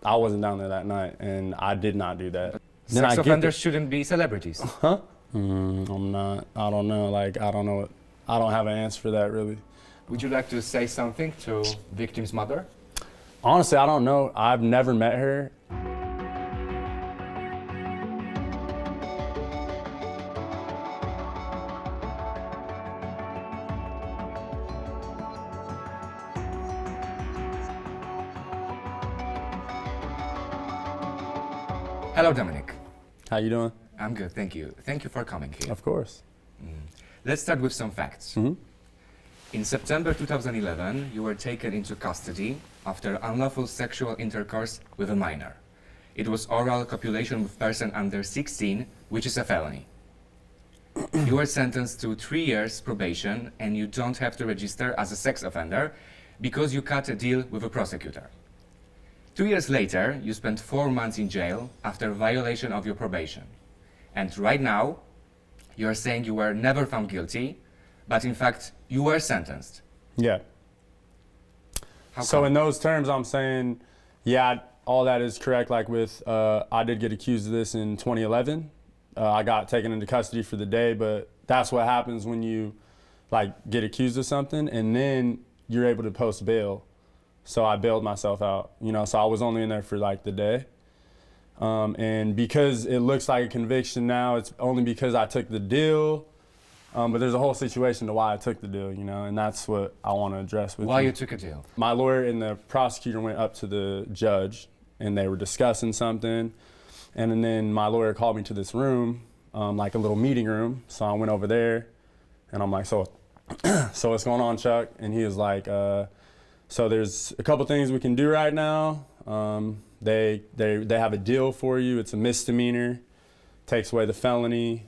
I wasn't down there that night, and I did not do that. Sex offenders shouldn't be celebrities. Huh? I'm not. I don't know. Like, I don't know. I don't have an answer for that, really. Would you like to say something to victim's mother? Honestly, I don't know. I've never met her. Hello, Dominic. How you doing? I'm good, thank you. Thank you for coming here. Of course. Let's start with some facts. In September 2011, you were taken into custody after unlawful sexual intercourse with a minor. It was oral copulation with person under 16, which is a felony. You were sentenced to 3 years probation, and you don't have to register as a sex offender because you cut a deal with a prosecutor. 2 years later, you spent 4 months in jail after violation of your probation. And right now, you are saying you were never found guilty, but in fact, you were sentenced. Yeah. How So come? in those terms, I'm saying, yeah, all that is correct. Like with, I did get accused of this in 2011. I got taken into custody for the day, but that's what happens when you like get accused of something, and then you're able to post bail. So I bailed myself out, you know, so I was only in there for like the day. And because it looks like a conviction now, it's only because I took the deal. But there's a whole situation to why I took the deal, you know, and that's what I want to address with Why you. you took a deal? My lawyer and the prosecutor went up to the judge, and they were discussing something. And then my lawyer called me to this room, like a little meeting room. So I went over there, and I'm like, so what's going on, Chuck? And he was like, so there's a couple things we can do right now. They have a deal for you. It's a misdemeanor, takes away the felony,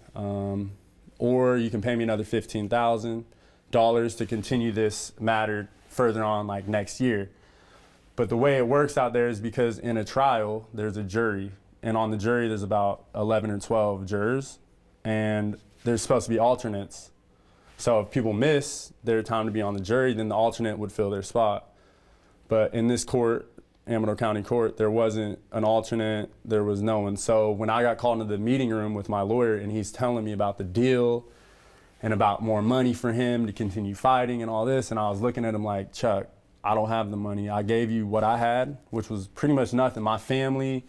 or you can pay me another $15,000 to continue this matter further on, like next year. But the way it works out there is because in a trial, there's a jury, and on the jury there's about 11 or 12 jurors, and there's supposed to be alternates. So if people miss their time to be on the jury, then the alternate would fill their spot. But in this court, Amador County Court, there wasn't an alternate, there was no one. So when I got called into the meeting room with my lawyer and he's telling me about the deal and about more money for him to continue fighting and all this, and I was looking at him like, Chuck, I don't have the money. I gave you what I had, which was pretty much nothing. My family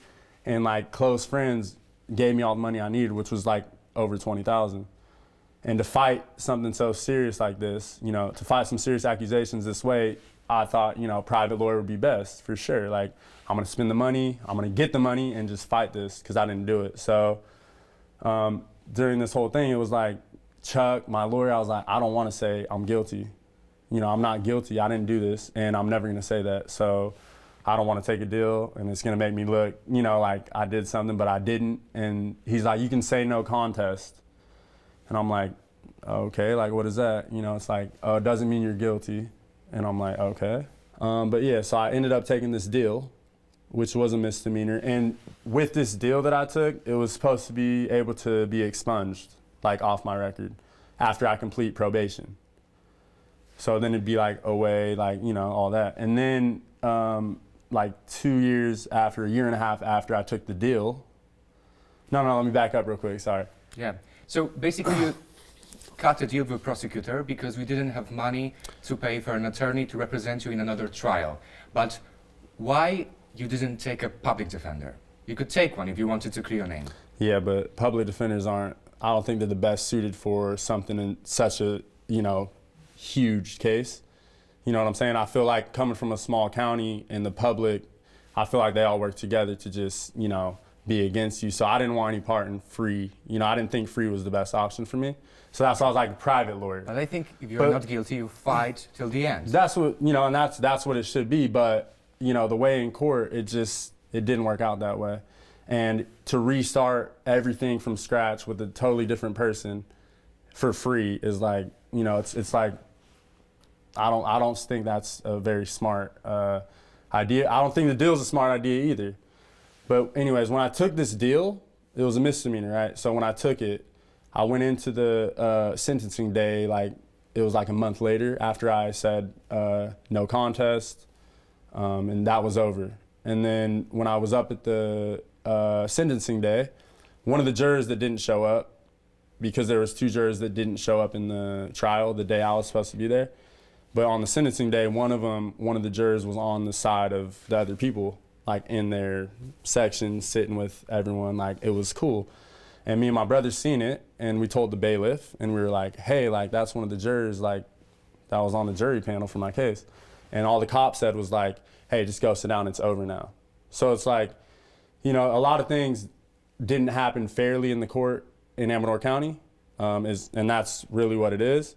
and like close friends gave me all the money I needed, which was like over $20,000. And to fight something so serious like this, you know, to fight some serious accusations this way, I thought, you know, private lawyer would be best for sure. Like, I'm gonna spend the money, I'm gonna get the money and just fight this because I didn't do it. So during this whole thing, it was like, Chuck, my lawyer, I was like, I don't wanna say I'm guilty. You know, I'm not guilty, I didn't do this, and I'm never gonna say that. So I don't wanna take a deal, and it's gonna make me look, you know, like I did something, but I didn't. And he's like, you can say no contest. And I'm like, okay, like what is that? You know, it's like, oh, it doesn't mean you're guilty. And I'm like, okay. But yeah, so I ended up taking this deal, which was a misdemeanor. And with this deal that I took, it was supposed to be able to be expunged, like off my record, after I complete probation. So then it'd be like away, like, you know, all that. And then like 2 years after, a year and a half after I took the deal, no, let me back up real quick, sorry. Yeah. So basically you cut a deal with a prosecutor because we didn't have money to pay for an attorney to represent you in another trial. But why you didn't take a public defender? You could take one if you wanted to clear your name. Yeah, but public defenders aren't, I don't think they're the best suited for something in such a, you know, huge case. You know what I'm saying? I feel like coming from a small county and the public, I feel like they all work together to just, you know, be against you. So I didn't want any part in free. You know, I didn't think free was the best option for me. So that's why I was like a private lawyer. But I think if you're not guilty, you fight till the end. That's what, you know, and that's what it should be. But, you know, the way in court, it didn't work out that way. And to restart everything from scratch with a totally different person for free is like, you know, it's like, I don't think that's a very smart idea. I don't think the deal's a smart idea either. But anyways, when I took this deal, it was a misdemeanor, right? So when I took it, I went into the sentencing day, like it was like a month later after I said no contest, and that was over. And then when I was up at the sentencing day, one of the jurors that didn't show up, because there was 2 jurors that didn't show up in the trial the day I was supposed to be there. But on the sentencing day, one of the jurors was on the side of the other people, like in their section, sitting with everyone, like it was cool. And me and my brother seen it, and we told the bailiff, and we were like, hey, like that's one of the jurors, like that was on the jury panel for my case. And all the cop said was like, hey, just go sit down, it's over now. So it's like, you know, a lot of things didn't happen fairly in the court in Amador County, and that's really what it is.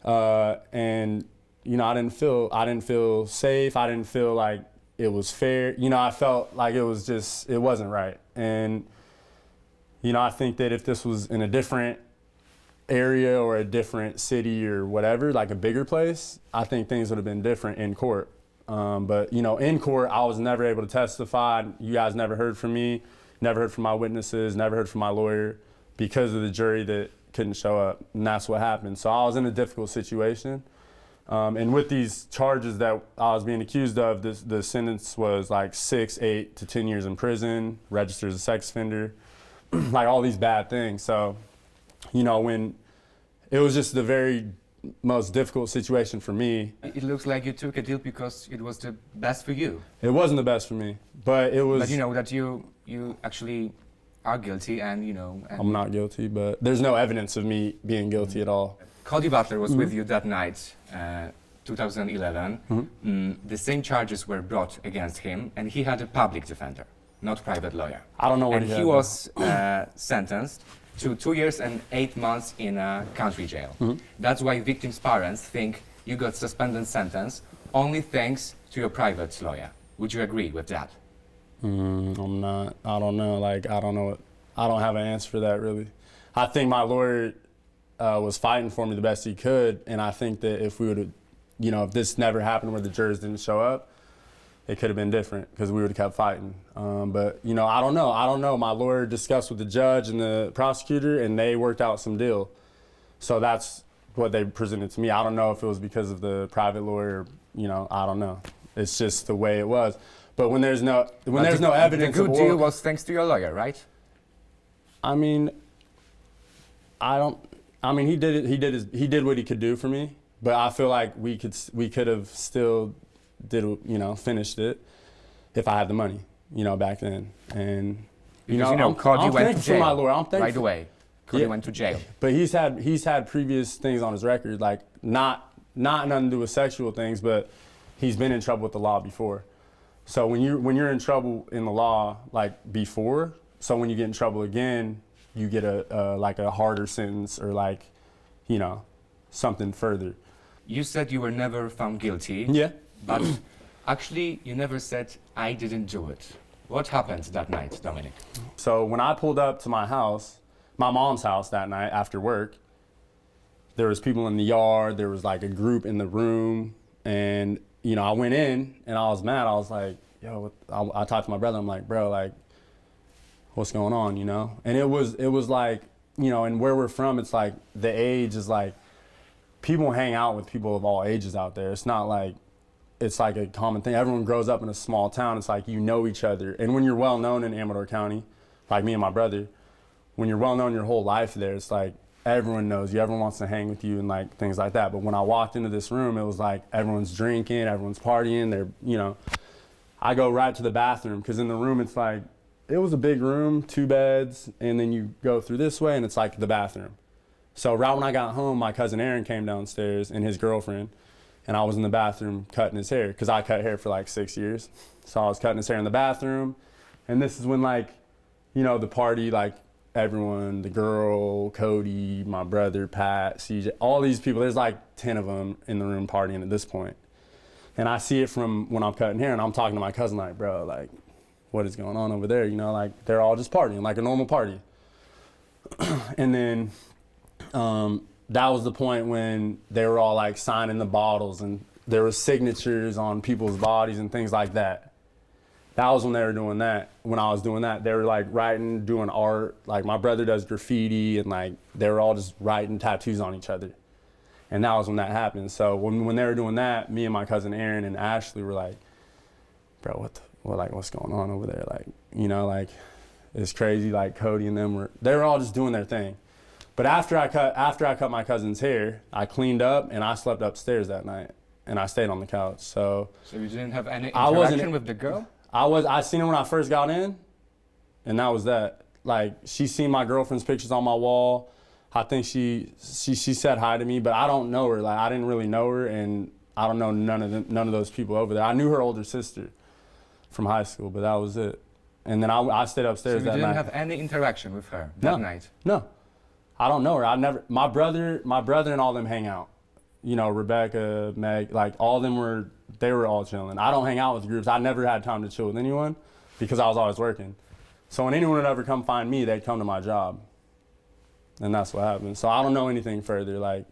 And you know, I didn't feel safe. I didn't feel like it was fair. You know, I felt like it wasn't right. And you know, I think that if this was in a different area or a different city or whatever, like a bigger place, I think things would have been different in court. But you know, in court, I was never able to testify. You guys never heard from me, never heard from my witnesses, never heard from my lawyer, because of the jury that couldn't show up, and that's what happened. So I was in a difficult situation. And with these charges that I was being accused of, the sentence was like 6, 8 to 10 years in prison, registered as a sex offender, like all these bad things. So, you know, when it was just the very most difficult situation for me. It looks like you took a deal because it was the best for you. It wasn't the best for me, but it was. But you know that you actually are guilty, and you know. And I'm not guilty, but there's no evidence of me being guilty at all. Cody Butler was with you that night, 2011. The same charges were brought against him, and he had a public defender, not private lawyer. I don't know what and he he had. was sentenced to 2 years and 8 months in a country jail. That's why victims' parents think you got suspended sentence only thanks to your private lawyer. Would you agree with that? I'm not. I don't know. Like, I don't know. I don't have an answer for that, really. I think my lawyer was fighting for me the best he could, and I think that if we would have, you know, if this never happened where the jurors didn't show up, it could have been different because we would have kept fighting. But, you know, I don't know. I don't know. My lawyer discussed with the judge and the prosecutor, and they worked out some deal. So that's what they presented to me. I don't know if it was because of the private lawyer, you know, I don't know. It's just the way it was. But when there's no evidence, the good deal was thanks to your lawyer, right? I mean, he did it. He did what he could do for me. But I feel like we could have still finished it if I had the money, you know, back then. And Cody went to jail. For my lawyer. I'm thankful. Right away. Cody went to jail. But he's had previous things on his record, like not nothing to do with sexual things, but he's been in trouble with the law before. So when you're in trouble in the law like before, so when you get in trouble again, you get a harder sentence or like, you know, something further. You said you were never found guilty. Yeah. But actually, you never said, I didn't do it. What happened that night, Dominic? So when I pulled up to my house, my mom's house that night after work, there was people in the yard, there was like a group in the room, and, you know, I went in and I was mad. I was like, yo, I talked to my brother, I'm like, bro, like, what's going on, you know? And it was like, you know, and where we're from, it's like the age is like, people hang out with people of all ages out there. It's not like, it's like a common thing. Everyone grows up in a small town. It's like you know each other. And when you're well known in Amador County, like me and my brother, when you're well known your whole life there, it's like everyone knows you. Everyone wants to hang with you and like things like that. But when I walked into this room, it was like everyone's drinking, everyone's partying. They're, you know, I go right to the bathroom because in the room it's like, it was a big room, 2 beds, and then you go through this way and it's like the bathroom. So right when I got home, my cousin Aaron came downstairs and his girlfriend, and I was in the bathroom cutting his hair because I cut hair for like 6 years. So I was cutting his hair in the bathroom, and this is when like, you know, the party, like everyone, the girl, Cody, my brother, Pat, CJ, all these people, there's like 10 of them in the room partying at this point. And I see it from when I'm cutting hair and I'm talking to my cousin like, bro, like, what is going on over there? You know, like they're all just partying like a normal party. And then that was the point when they were all like signing the bottles and there were signatures on people's bodies and things like that. That was when they were doing that. When I was doing that, they were like writing, doing art. Like my brother does graffiti and like they were all just writing tattoos on each other. And that was when that happened. So when they were doing that, me and my cousin Aaron and Ashley were like, bro, well, like, what's going on over there? Like, you know, like, it's crazy. Like, Cody and them they were all just doing their thing. But after I cut my cousin's hair, I cleaned up and I slept upstairs that night, and I stayed on the couch. So you didn't have any interaction with the girl? I seen her when I first got in, and that was that. Like, she seen my girlfriend's pictures on my wall. I think she said hi to me, but I don't know her. Like, I didn't really know her, and I don't know none of those people over there. I knew her older sister from high school, but that was it. And then I stayed upstairs that night. So you didn't have any interaction with her that night? No, I don't know her. My brother and all them hang out. You know, Rebecca, Meg, like, all of them they were all chilling. I don't hang out with groups. I never had time to chill with anyone because I was always working. So when anyone would ever come find me, they'd come to my job. And that's what happened. So I don't know anything further. Like,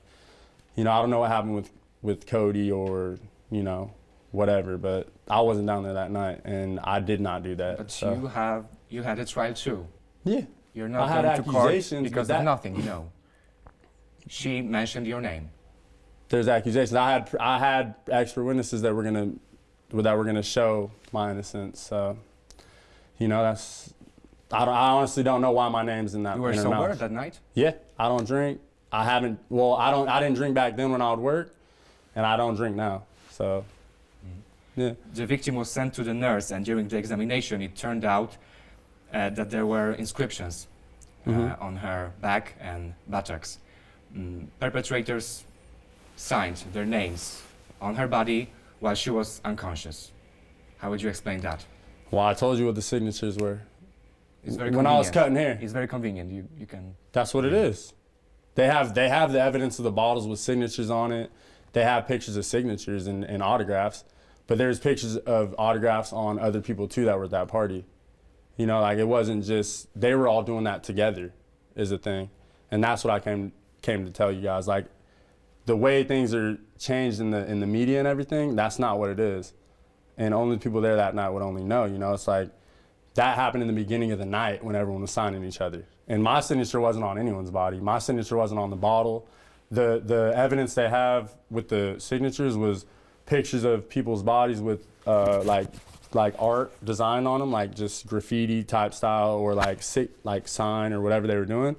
you know, I don't know what happened with Cody or, you know, whatever, but I wasn't down there that night, and I did not do that. But so. you had a trial too. Yeah. You're not going to court because of nothing, you know. She mentioned your name. There's accusations. I had expert witnesses that were gonna show my innocence. So, you know, I honestly don't know why my name's in that. You were sober that night? Yeah, I don't drink. I didn't drink back then when I would work, and I don't drink now. So, yeah. The victim was sent to the nurse, and during the examination, it turned out that there were inscriptions on her back and buttocks. Perpetrators signed their names on her body while she was unconscious. How would you explain that? Well, I told you what the signatures were. It's very when I was cutting hair. It's very convenient. You can. That's what it is. They have the evidence of the bottles with signatures on it. They have pictures of signatures and autographs, but there's pictures of autographs on other people too that were at that party. You know, like, it wasn't just they were all doing that together, is the thing, and that's what I came to tell you guys. Like, the way things are changed in the media and everything, that's not what it is, and only people there that night would only know. You know, it's like. That happened in the beginning of the night when everyone was signing each other. And my signature wasn't on anyone's body. My signature wasn't on the bottle. The evidence they have with the signatures was pictures of people's bodies with like art design on them, like just graffiti type style or like sign or whatever they were doing.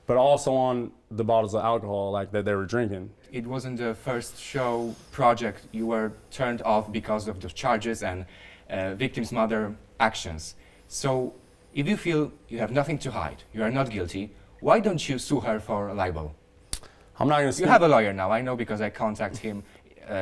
But also on the bottles of alcohol like that they were drinking. It wasn't the first show project you were turned off because of the charges and victim's mother actions. So if you feel you have nothing to hide, you are not guilty, why don't you sue her for libel? I'm not going to. You have a lawyer now, I know, because I contact him,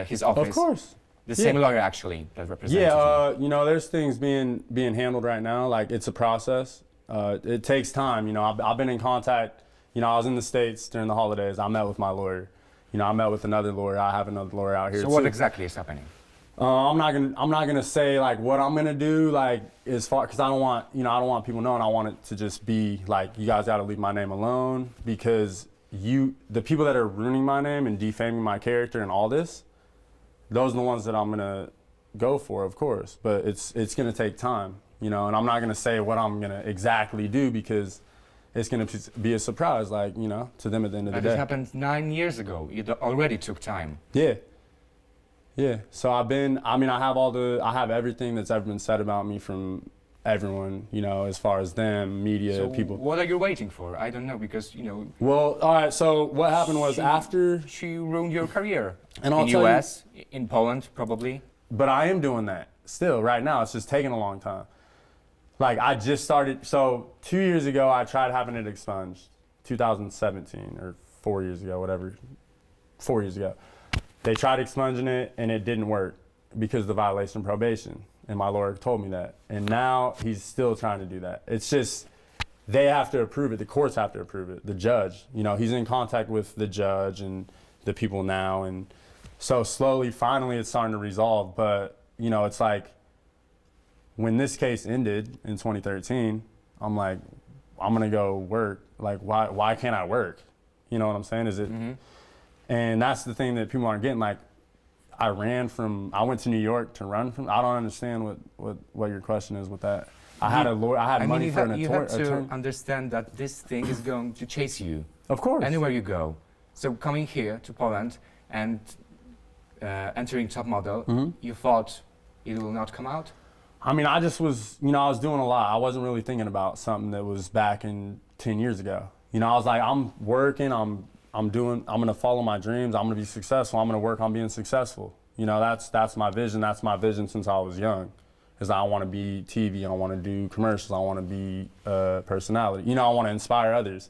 his office. Of course. The same lawyer actually that represents you. You know, there's things being handled right now. Like, it's a process. It takes time. You know, I've been in contact. You know, I was in the States during the holidays. I met with my lawyer. You know, I met with another lawyer. I have another lawyer out here too. So what exactly is happening? I'm not gonna say like what I'm gonna do, like, as far, because I don't want people knowing. I want it to just be like, you guys got to leave my name alone, because the people that are ruining my name and defaming my character and all this, those are the ones that I'm gonna go for, of course. But it's gonna take time, you know, and I'm not gonna say what I'm gonna exactly do because it's gonna be a surprise, like, you know, to them at the end of the day. It happened 9 years ago. It already took time. Yeah. Yeah, so I have everything that's ever been said about me from everyone, you know, as far as them, media, so people. What are you waiting for? I don't know, because, you know. Well, all right, so what happened was after. She ruined your career. And in the US, in Poland, probably. But I am doing that still right now. It's just taking a long time. Like, I just started, so 2 years ago, I tried having it expunged, 2017 or 4 years ago, whatever, 4 years ago. They tried expunging it, and it didn't work because of the violation of probation. And my lawyer told me that. And now he's still trying to do that. It's just, they have to approve it. The courts have to approve it. The judge, you know, he's in contact with the judge and the people now. And so slowly, finally, it's starting to resolve. But, you know, it's like, when this case ended in 2013, I'm like, I'm going to go work. Like, why can't I work? You know what I'm saying? Is it... Mm-hmm. And that's the thing that people aren't getting. Like, I went to New York to run from. I don't understand what your question is with that. I had a lawyer. I had money for an attorney. You have to understand that this thing is going to chase you. Of course. Anywhere you go. So coming here to Poland and entering Top Model, you thought it will not come out? I mean, I just was, I was doing a lot. I wasn't really thinking about something that was back in 10 years ago. I was like, I'm working, I'm gonna follow my dreams, I'm gonna be successful, I'm gonna work on being successful. That's my vision. That's my vision since I was young. Is I want to be TV, I want to do commercials, I want to be a personality. I want to inspire others.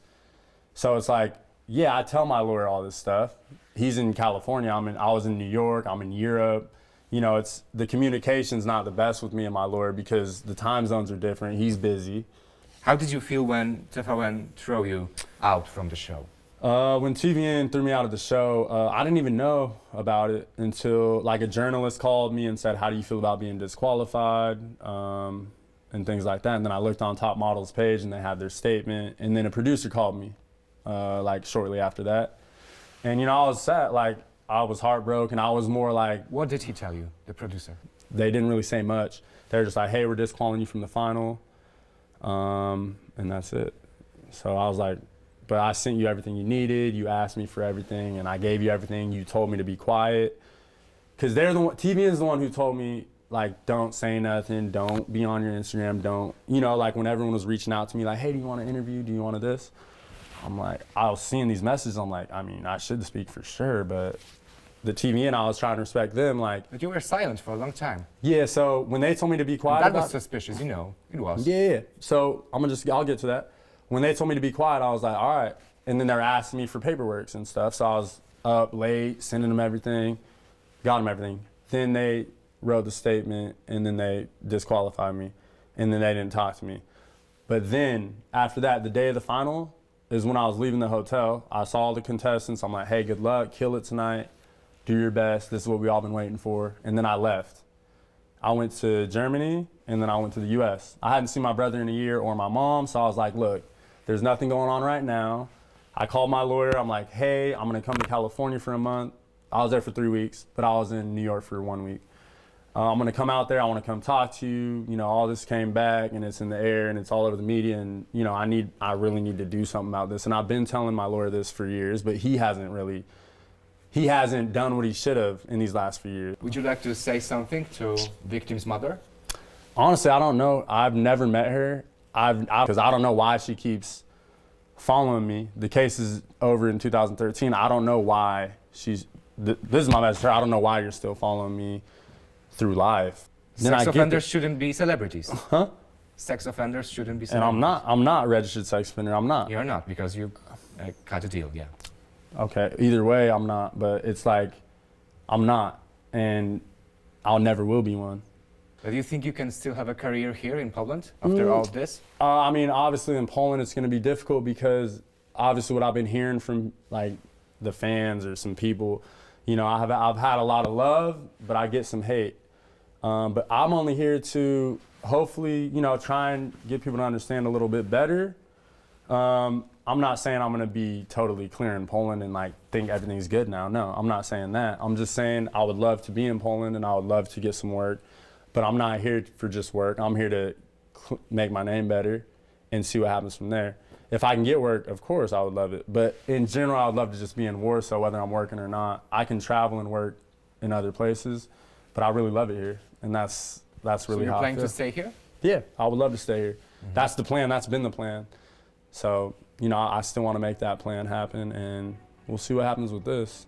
So it's like, yeah, I tell my lawyer all this stuff. He's in California, I was in New York, I'm in Europe. It's the communication's not the best with me and my lawyer because the time zones are different. He's busy. How did you feel when TVN threw you out from the show? When TVN threw me out of the show, I didn't even know about it until like a journalist called me and said, how do you feel about being disqualified? And things like that. And then I looked on Top Model's page and they had their statement. And then a producer called me like shortly after that. And I was sad, like I was heartbroken. I was more like, what did he tell you, the producer? They didn't really say much. They were just like, hey, we're disqualifying you from the final. And that's it. So I was like, but I sent you everything you needed. You asked me for everything, and I gave you everything. You told me to be quiet, because they're the one. TVN's the one who told me like, don't say nothing, don't be on your Instagram, don't. Like when everyone was reaching out to me, like, hey, do you want an interview? Do you want this? I'm like, I was seeing these messages. I'm like, I mean, I should speak for sure, but the TVN, I was trying to respect them. Like, but you were silent for a long time. Yeah. So when they told me to be quiet, that was suspicious. It was. Yeah. So I'll get to that. When they told me to be quiet, I was like, all right. And then they're asking me for paperwork and stuff. So I was up late, sending them everything, got them everything. Then they wrote the statement, and then they disqualified me, and then they didn't talk to me. But then after that, the day of the final is when I was leaving the hotel. I saw all the contestants. I'm like, hey, good luck, kill it tonight, do your best. This is what we all been waiting for. And then I left. I went to Germany, and then I went to the US. I hadn't seen my brother in a year or my mom, so I was like, look, there's nothing going on right now. I called my lawyer. I'm like, hey, I'm gonna come to California for a month. I was there for 3 weeks, but I was in New York for 1 week. I'm gonna come out there. I wanna come talk to you. All this came back and it's in the air and it's all over the media, and I really need to do something about this. And I've been telling my lawyer this for years, but he hasn't done what he should have in these last few years. Would you like to say something to victim's mother? Honestly, I don't know. I've never met her. Because I don't know why she keeps following me. The case is over in 2013. I don't know why this is my message. I don't know why you're still following me through life. Sex offenders shouldn't be celebrities. Huh? Sex offenders shouldn't be celebrities. And I'm not a registered sex offender. I'm not. You're not, because you cut a deal, yeah. Okay, either way, I'm not. But it's like, I'm not. And I'll never will be one. But do you think you can still have a career here in Poland after all of this? I mean, obviously in Poland it's going to be difficult because obviously what I've been hearing from like the fans or some people, I've had a lot of love, but I get some hate. But I'm only here to hopefully, try and get people to understand a little bit better. I'm not saying I'm going to be totally clear in Poland and like think everything's good now. No, I'm not saying that. I'm just saying I would love to be in Poland and I would love to get some work. But I'm not here for just work. I'm here to make my name better and see what happens from there. If I can get work, of course, I would love it. But in general, I would love to just be in Warsaw, whether I'm working or not. I can travel and work in other places, but I really love it here. And that's really so you're how I planning feel. To stay here? Yeah, I would love to stay here. Mm-hmm. That's the plan. That's been the plan. So, I still want to make that plan happen, and we'll see what happens with this.